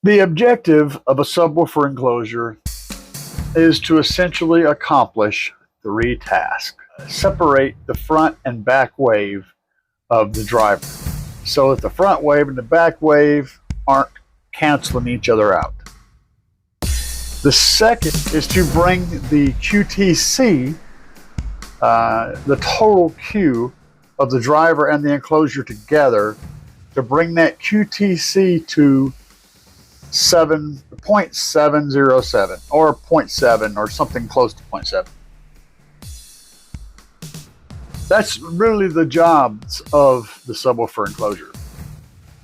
The objective of a subwoofer enclosure is to essentially accomplish three tasks. Separate the front and back wave of the driver so that the front wave and the back wave aren't canceling each other out. The second is to bring the QTC, the total Q of the driver and the enclosure together, to bring that QTC to 0.707 or 0.7 or something close to 0.7. That's really the jobs of the subwoofer enclosure.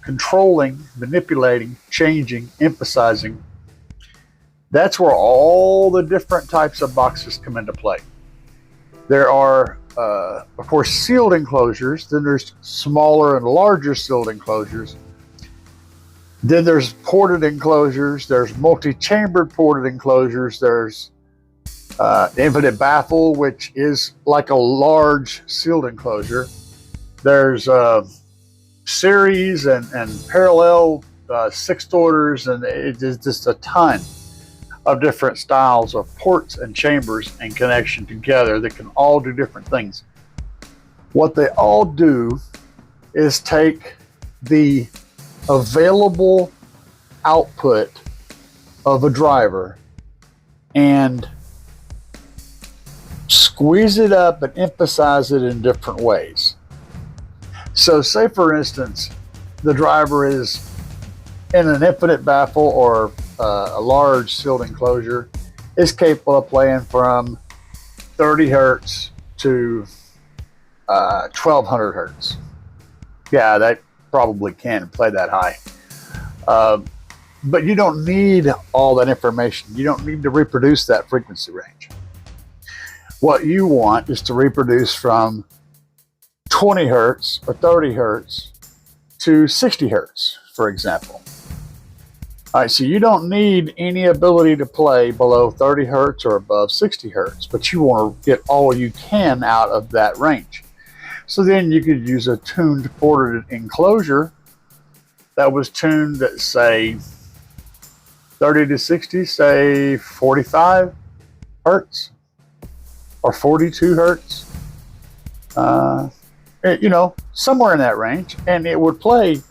Controlling, manipulating, changing, emphasizing. That's where all the different types of boxes come into play. There are, of course, sealed enclosures. Then there's smaller and larger sealed enclosures. Then there's ported enclosures. There's multi-chambered ported enclosures. There's infinite baffle, which is like a large sealed enclosure. There's series and parallel sixth orders, and it's just a ton of different styles of ports and chambers and connection together that can all do different things. What they all do is take the available output of a driver and squeeze it up and emphasize it in different ways. So say for instance, the driver is in an infinite baffle or a large sealed enclosure, is capable of playing from 30 hertz to 1200 hertz. Yeah, that probably can play that high. But you don't need all that information. You don't need to reproduce that frequency range. What you want is to reproduce from 20 hertz or 30 hertz to 60 hertz, for example. All right, so you don't need any ability to play below 30 hertz or above 60 hertz, but you want to get all you can out of that range. So then you could use a tuned ported enclosure that was tuned at, say, 30 to 60, say 45 hertz or 42 hertz, somewhere in that range, and it would play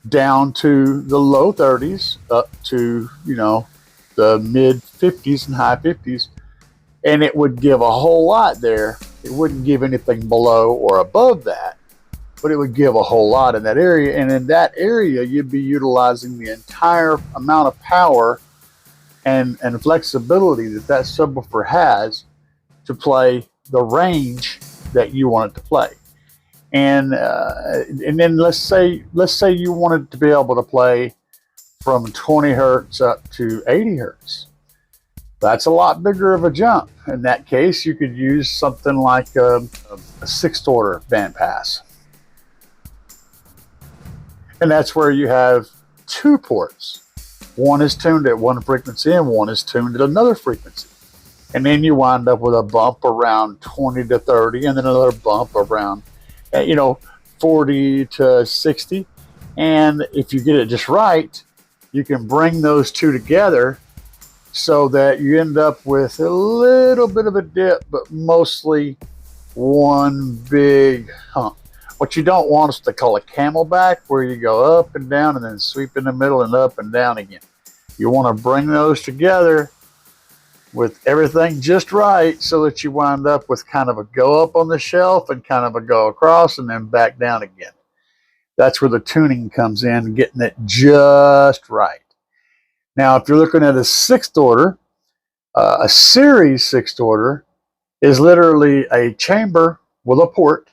down to the low 30s up to, the mid 50s and high 50s, and it would give a whole lot there. It wouldn't give anything below or above that, but it would give a whole lot in that area. And in that area, you'd be utilizing the entire amount of power and flexibility that subwoofer has to play the range that you want it to play. And then let's say you wanted to be able to play from 20 hertz up to 80 hertz. That's a lot bigger of a jump. In that case, you could use something like a sixth order bandpass. And that's where you have two ports. One is tuned at one frequency and one is tuned at another frequency. And then you wind up with a bump around 20 to 30 and then another bump around 40 to 60. And if you get it just right, you can bring those two together so that you end up with a little bit of a dip, but mostly one big hump. What you don't want is to call a camelback, where you go up and down and then sweep in the middle and up and down again. You want to bring those together with everything just right so that you wind up with kind of a go up on the shelf and kind of a go across and then back down again. That's where the tuning comes in, getting it just right. Now, if you're looking at a sixth order, a series sixth order is literally a chamber with a port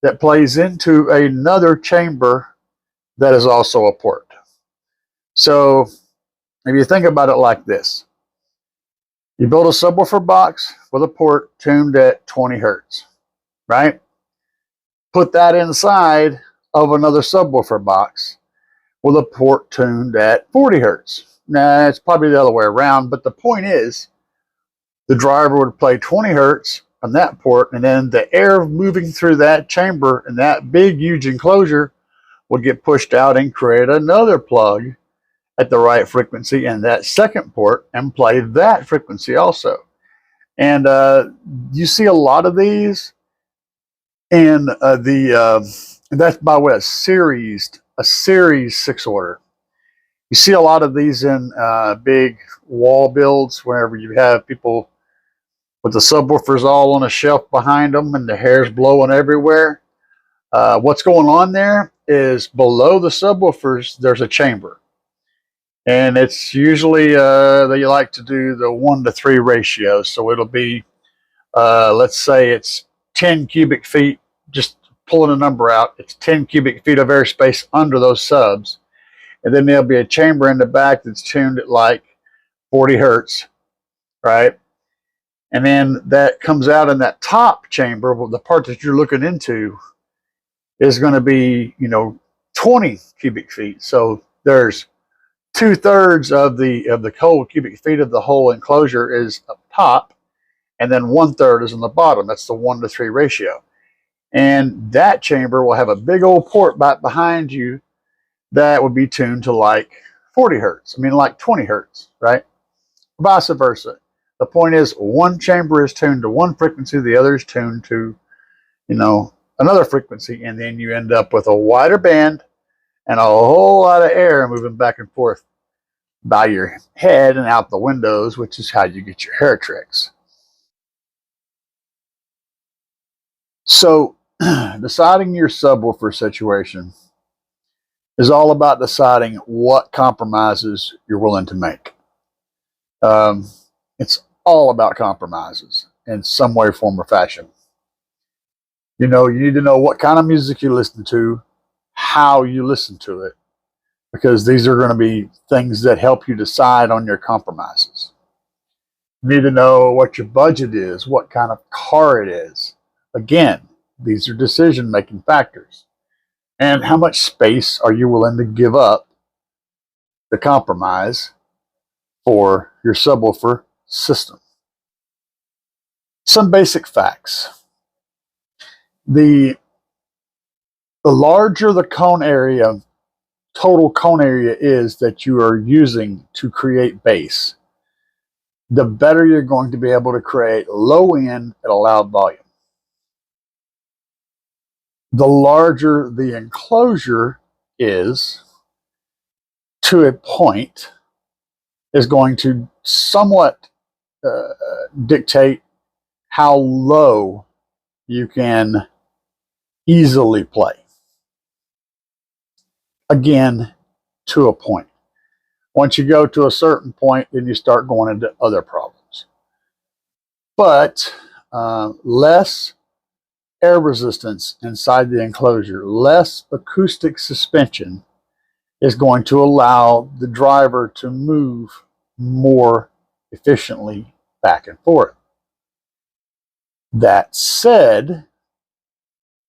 that plays into another chamber that is also a port. So if you think about it like this, you build a subwoofer box with a port tuned at 20 hertz, right? Put that inside of another subwoofer box with a port tuned at 40 hertz. Nah, it's probably the other way around, but the point is the driver would play 20 hertz on that port, and then the air moving through that chamber and that big, huge enclosure would get pushed out and create another plug at the right frequency in that second port and play that frequency also. And you see a lot of these in that's by way of a series 6-order. You see a lot of these in big wall builds whenever you have people with the subwoofers all on a shelf behind them and the hair's blowing everywhere. What's going on there is below the subwoofers, there's a chamber. And it's usually, they like to do the 1-to-3 ratio. So it'll be, let's say it's 10 cubic feet, just pulling a number out. It's 10 cubic feet of airspace under those subs. And then there'll be a chamber in the back that's tuned at like 40 hertz, right? And then that comes out in that top chamber, well, the part that you're looking into is going to be, 20 cubic feet. So there's 2/3 of the whole cubic feet of the whole enclosure is up top, and then 1/3 is on the bottom. That's the 1-to-3 ratio. And that chamber will have a big old port back behind you that would be tuned to like 40 hertz. I mean, like 20 hertz, right? Vice versa. The point is, one chamber is tuned to one frequency, the other is tuned to, another frequency, and then you end up with a wider band and a whole lot of air moving back and forth by your head and out the windows, which is how you get your hair tricks. So deciding your subwoofer situation is all about deciding what compromises you're willing to make. It's all about compromises in some way, form, or fashion. You need to know what kind of music you listen to, how you listen to it, because these are going to be things that help you decide on your compromises. You need to know what your budget is, what kind of car it is. Again, these are decision-making factors. And how much space are you willing to give up to compromise for your subwoofer system? Some basic facts. The larger the cone area, total cone area is that you are using to create bass, the better you're going to be able to create low end at a loud volume. The larger the enclosure is, to a point, is going to somewhat dictate how low you can easily play. Again, to a point. Once you go to a certain point, then you start going into other problems. But less air resistance inside the enclosure, less acoustic suspension is going to allow the driver to move more efficiently back and forth. That said,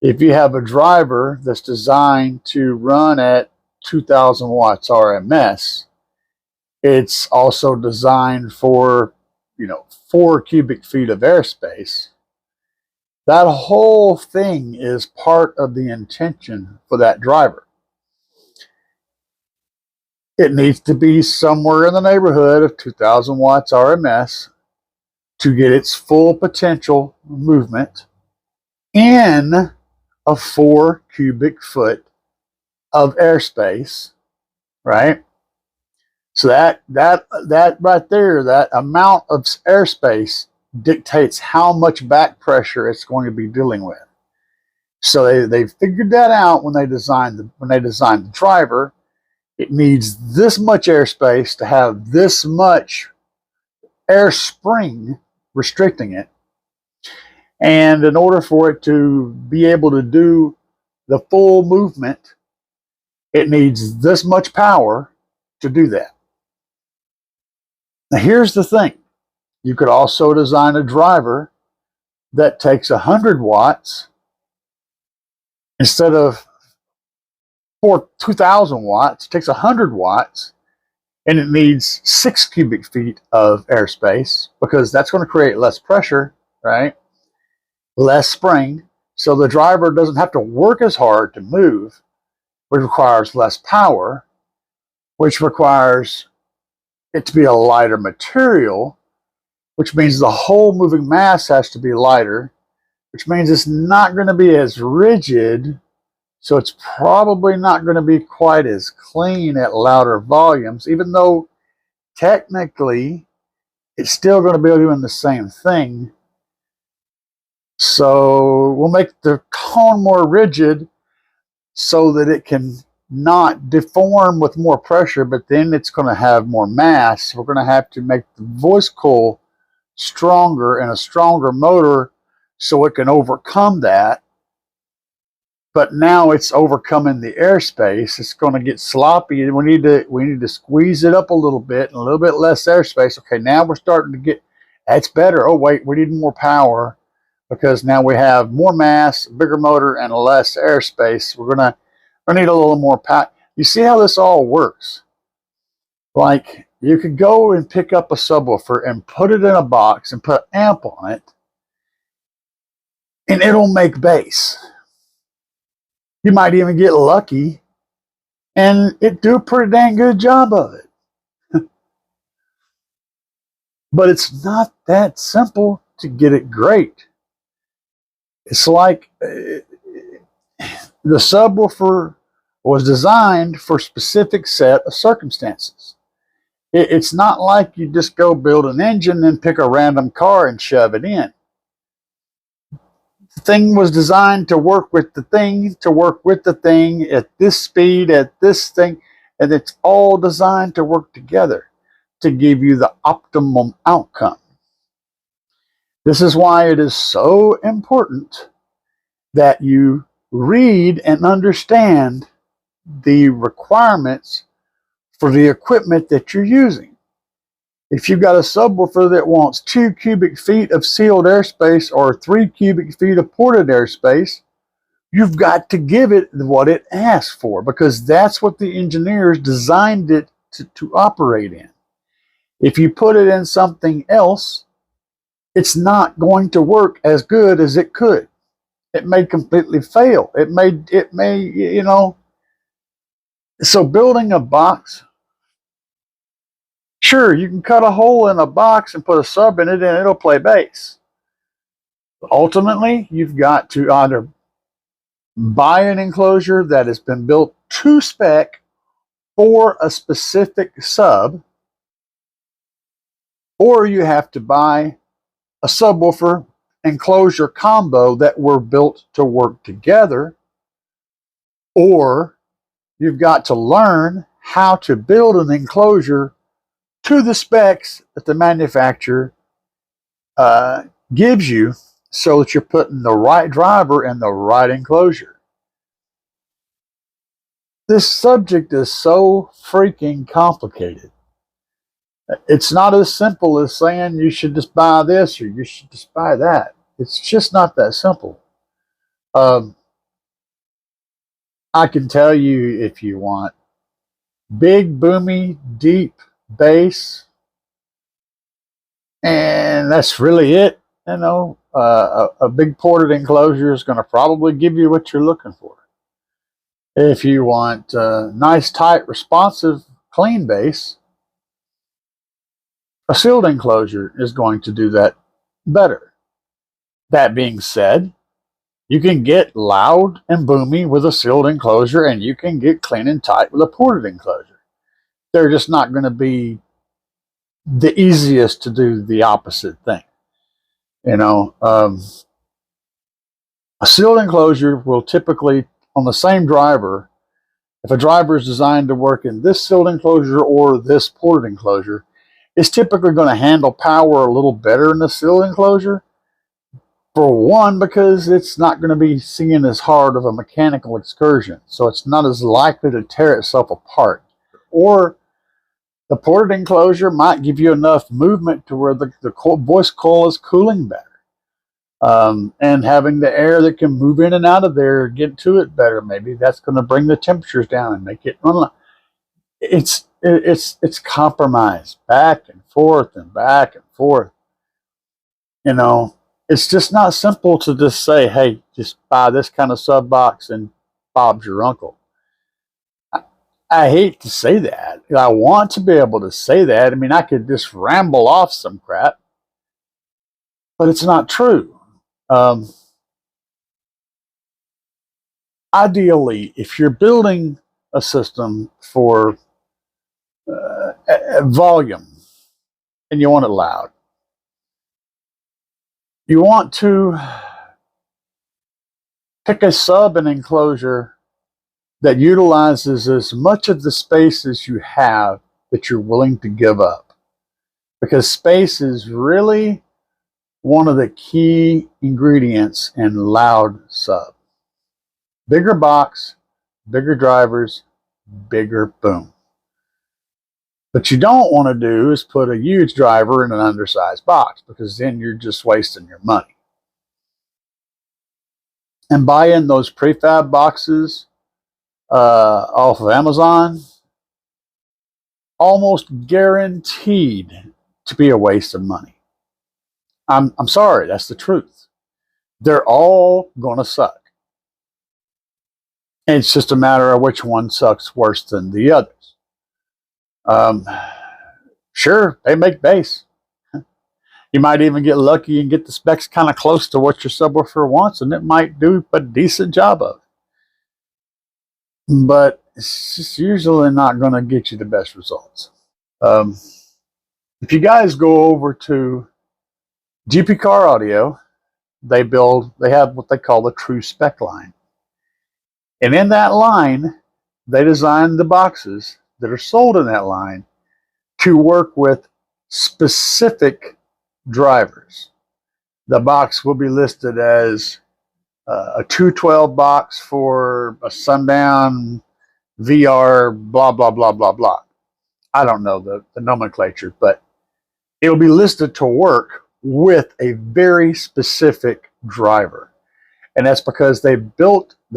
if you have a driver that's designed to run at 2,000 watts RMS, it's also designed for, 4 cubic feet of airspace. That whole thing is part of the intention for that driver. It needs to be somewhere in the neighborhood of 2,000 watts RMS to get its full potential movement in a 4 cubic foot of airspace, right? So that right there, that amount of airspace dictates how much back pressure it's going to be dealing with. So they figured that out when they designed the driver. It needs this much airspace to have this much air spring restricting it. And in order for it to be able to do the full movement, it needs this much power to do that. Now, here's the thing. You could also design a driver that takes 100 watts instead of 2,000 watts. It takes 100 watts, and it needs 6 cubic feet of airspace because that's going to create less pressure, right? Less spring. So the driver doesn't have to work as hard to move, which requires less power. which requires it to be a lighter material, which means the whole moving mass has to be lighter, which means it's not going to be as rigid, so it's probably not going to be quite as clean at louder volumes, even though technically it's still going to be doing the same thing. So we'll make the cone more rigid so that it can not deform with more pressure, but then it's going to have more mass. We're going to have to make the voice coil stronger and a stronger motor so it can overcome that. But now it's overcoming the airspace. It's going to get sloppy, and we need to squeeze it up a little bit and a little bit less airspace. Okay, now we're starting to get, that's better. Oh wait, we need more power because now we have more mass, bigger motor, and less airspace. We're gonna need a little more power. You see how this all works? Like, you could go and pick up a subwoofer and put it in a box and put amp on it, and it'll make bass. You might even get lucky and it do a pretty dang good job of it. But it's not that simple to get it great. It's like the subwoofer was designed for a specific set of circumstances. It's not like you just go build an engine and pick a random car and shove it in. The thing was designed to work with the thing, at this speed, at this thing, and it's all designed to work together to give you the optimum outcome. This is why it is so important that you read and understand the requirements for the equipment that you're using. If you've got a subwoofer that wants 2 cubic feet of sealed airspace or 3 cubic feet of ported airspace, you've got to give it what it asks for, because that's what the engineers designed it to operate in. If you put it in something else, it's not going to work as good as it could. It may completely fail. It may, you know. So building a box, sure, you can cut a hole in a box and put a sub in it and it'll play bass. But ultimately, you've got to either buy an enclosure that has been built to spec for a specific sub, or you have to buy a subwoofer enclosure combo that were built to work together, or you've got to learn how to build an enclosure to the specs that the manufacturer gives you so that you're putting the right driver in the right enclosure. This subject is so freaking complicated. It's not as simple as saying you should just buy this or you should just buy that. It's just not that simple. I can tell you, if you want big, boomy, deep bass, and that's really it, you know, a big ported enclosure is going to probably give you what you're looking for. If you want nice, tight, responsive, clean bass, a sealed enclosure is going to do that better. That being said, you can get loud and boomy with a sealed enclosure, and you can get clean and tight with a ported enclosure. They're just not going to be the easiest to do the opposite thing. You know, a sealed enclosure will typically, on the same driver, if a driver is designed to work in this sealed enclosure or this ported enclosure, it's typically going to handle power a little better in the sealed enclosure. For one, because it's not going to be seen as hard of a mechanical excursion, so it's not as likely to tear itself apart. Or the ported enclosure might give you enough movement to where the voice coil is cooling better. And having the air that can move in and out of there get to it better. Maybe that's going to bring the temperatures down and make it run. It's compromise back and forth and back and forth. You know, it's just not simple to just say, hey, just buy this kind of sub box and Bob's your uncle. I hate to say that, I want to be able to say that. I mean, I could just ramble off some crap, but it's not true. Um, Ideally, if you're building a system for volume and you want it loud, you want to pick a sub and enclosure that utilizes as much of the space as you have that you're willing to give up. Because space is really one of the key ingredients in loud sub. Bigger box, bigger drivers, bigger boom. What you don't want to do is put a huge driver in an undersized box, because then you're just wasting your money. And buying those prefab boxes off of Amazon, almost guaranteed to be a waste of money. I'm sorry, that's the truth. They're all going to suck. And it's just a matter of which one sucks worse than the others. Sure, they make bass. You might even get lucky and get the specs kind of close to what your subwoofer wants, and it might do a decent job of it. But it's just usually not going to get you the best results. If you guys go over to GP Car Audio, they have what they call the true spec line. And in that line, they design the boxes that are sold in that line to work with specific drivers. The box will be listed as a 212 box for a Sundown VR, blah, blah, blah, blah, blah. I don't know the nomenclature, but it'll be listed to work with a very specific driver. And that's because they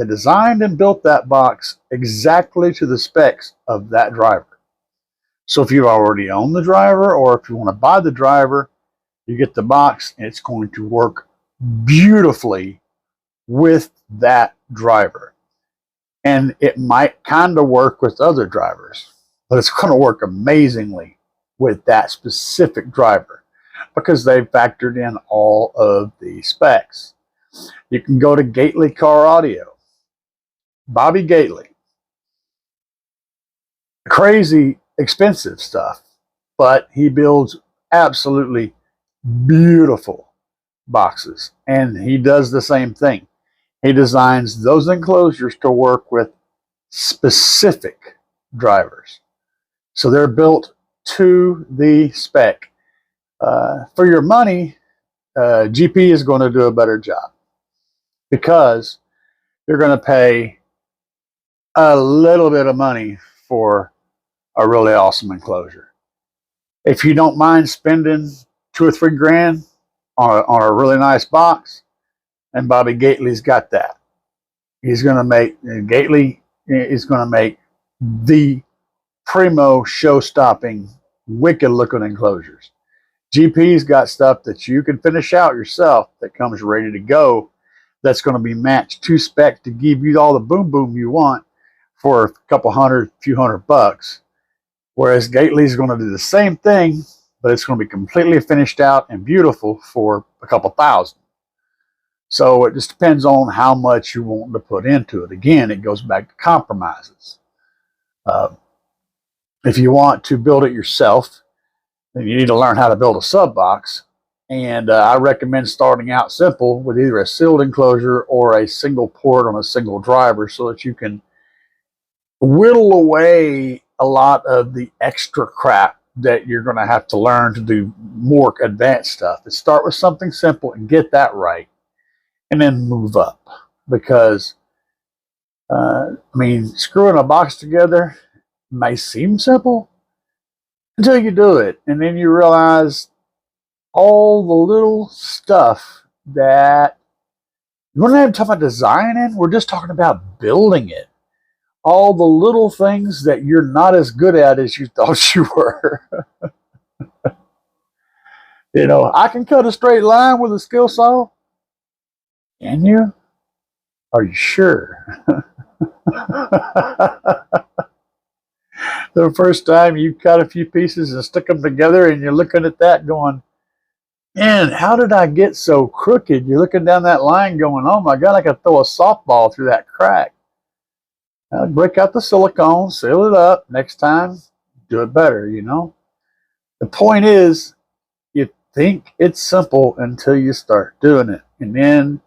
designed and built that box exactly to the specs of that driver. So if you already own the driver, or if you want to buy the driver, you get the box and it's going to work beautifully with that driver. And it might kind of work with other drivers, but it's going to work amazingly with that specific driver because they've factored in all of the specs. You can go to Gately Car Audio. Bobby Gately. Crazy expensive stuff, but he builds absolutely beautiful boxes. And he does the same thing. He designs those enclosures to work with specific drivers. So they're built to the spec. For your money, GP is going to do a better job because you're going to pay a little bit of money for a really awesome enclosure. If you don't mind spending $2 or $3 grand on a really nice box, and Bobby Gately's got that. Gately is going to make the primo show-stopping, wicked-looking enclosures. GP's got stuff that you can finish out yourself that comes ready to go, that's going to be matched to spec to give you all the boom boom you want for a couple hundred, few $100. Whereas Gately's going to do the same thing, but it's going to be completely finished out and beautiful for a couple $1,000. So it just depends on how much you want to put into it. Again, it goes back to compromises. If you want to build it yourself, then you need to learn how to build a sub box. And I recommend starting out simple with either a sealed enclosure or a single port on a single driver so that you can whittle away a lot of the extra crap that you're going to have to learn to do more advanced stuff. And start with something simple and get that right, and then move up. Because, screwing a box together may seem simple until you do it. And then you realize all the little stuff that we're not even talking about designing, we're just talking about building it. All the little things that you're not as good at as you thought you were. I can cut a straight line with a skill saw. Can you? Are you sure? The first time you cut a few pieces and stick them together, and you're looking at that going, man, how did I get so crooked? You're looking down that line going, oh my God, I could throw a softball through that crack. Break out the silicone, seal it up. Next time, do it better, you know? The point is, you think it's simple until you start doing it. And then,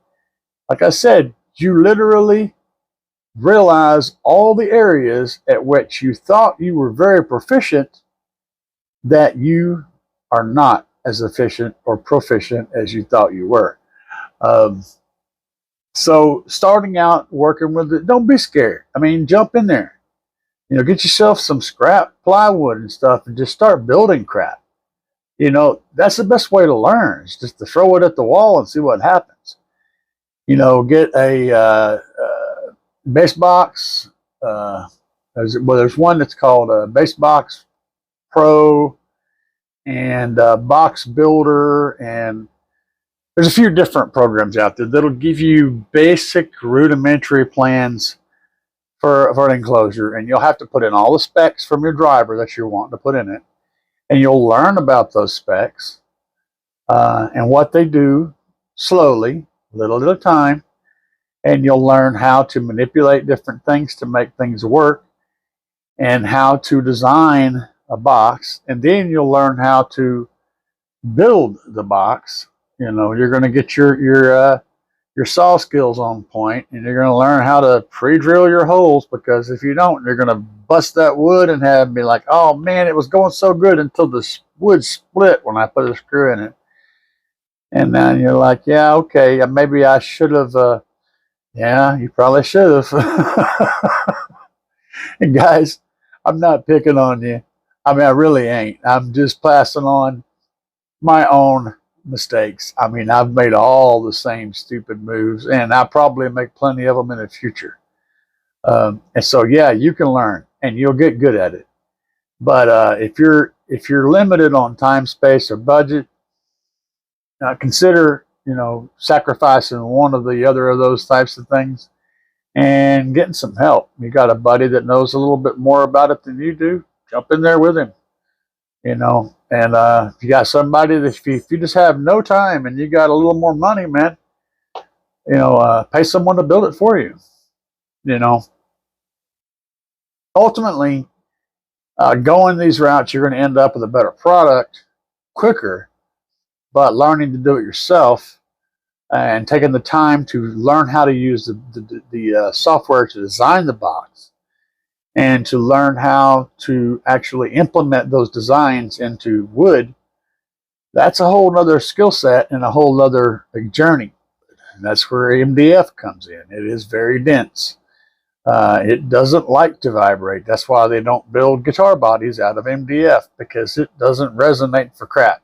like I said, you literally realize all the areas at which you thought you were very proficient that you are not as efficient or proficient as you thought you were. Um, so starting out working with it, don't be scared. I mean, jump in there. You know, get yourself some scrap plywood and stuff and just start building crap. You know, that's the best way to learn, is just to throw it at the wall and see what happens. You know, get a base box. There's one that's called a Base Box Pro and Box Builder, and there's a few different programs out there that'll give you basic rudimentary plans for an enclosure, and you'll have to put in all the specs from your driver that you're wanting to put in it, and you'll learn about those specs and what they do slowly, little at a time, and you'll learn how to manipulate different things to make things work and how to design a box, and then you'll learn how to build the box. You know, you're going to get your saw skills on point, and you're going to learn how to pre-drill your holes, because if you don't, you're going to bust that wood and have be like, oh man, it was going so good until the wood split when I put a screw in it. And then you're like, yeah, okay, maybe I should have, yeah, you probably should have. And guys, I'm not picking on you. I mean, I really ain't. I'm just passing on my own mistakes. I mean, I've made all the same stupid moves, and I probably make plenty of them in the future. And so, yeah, you can learn, and you'll get good at it. But if you're limited on time, space, or budget, consider, you know, sacrificing one of the other of those types of things and getting some help. You got a buddy that knows a little bit more about it than you do, jump in there with him, you know. And if you got somebody that if you just have no time and you got a little more money, man, you know, pay someone to build it for you. You know, ultimately, going these routes, you're going to end up with a better product quicker, but learning to do it yourself and taking the time to learn how to use the software to design the box and to learn how to actually implement those designs into wood, that's a whole other skill set and a whole other journey. And that's where MDF comes in. It is very dense. It doesn't like to vibrate. That's why they don't build guitar bodies out of MDF, because it doesn't resonate for crap.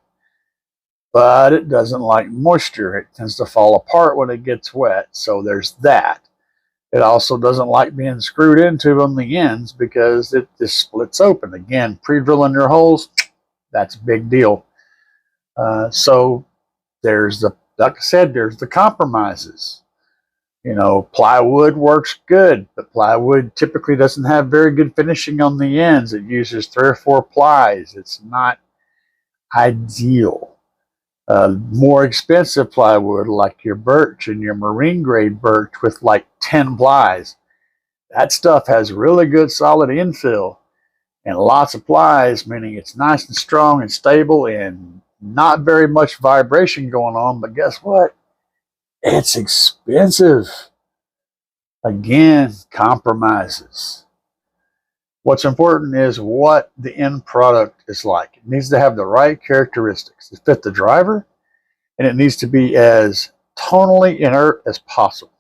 But it doesn't like moisture. It tends to fall apart when it gets wet. So there's that. It also doesn't like being screwed into on the ends, because it just splits open. Again, pre-drilling your holes, that's a big deal. So there's like I said, there's the compromises. You know, plywood works good, but plywood typically doesn't have very good finishing on the ends. It uses 3 or 4 plies. It's not ideal. More expensive plywood, like your birch and your marine grade birch with like 10 plies, that stuff has really good solid infill and lots of plies, meaning it's nice and strong and stable and not very much vibration going on. But guess what? It's expensive. Again, compromises. What's important is what the end product is like. It needs to have the right characteristics to fit the driver, and it needs to be as tonally inert as possible.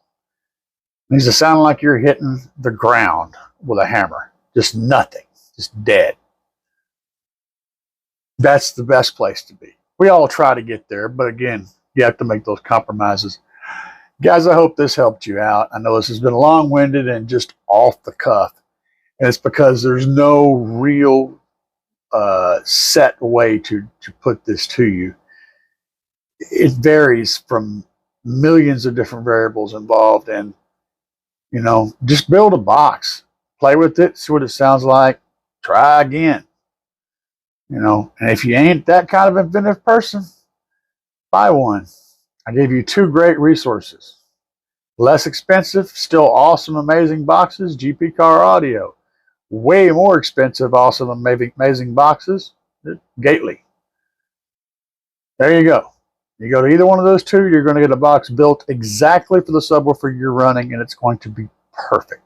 It needs to sound like you're hitting the ground with a hammer. Just nothing. Just dead. That's the best place to be. We all try to get there, but again, you have to make those compromises. Guys, I hope this helped you out. I know this has been long-winded and just off the cuff. And it's because there's no real set way to put this to you. It varies from millions of different variables involved. And, you know, just build a box. Play with it. See what it sounds like. try again. You know, and if you ain't that kind of inventive person, buy one. I gave you two great resources. Less expensive, still awesome, amazing boxes, GP Car Audio. Way more expensive, awesome, amazing boxes, Gately. There you go. You go to either one of those two, you're going to get a box built exactly for the subwoofer you're running, and it's going to be perfect.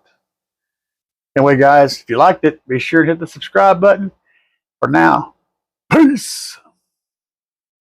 Anyway, guys, if you liked it, be sure to hit the subscribe button. For now, peace.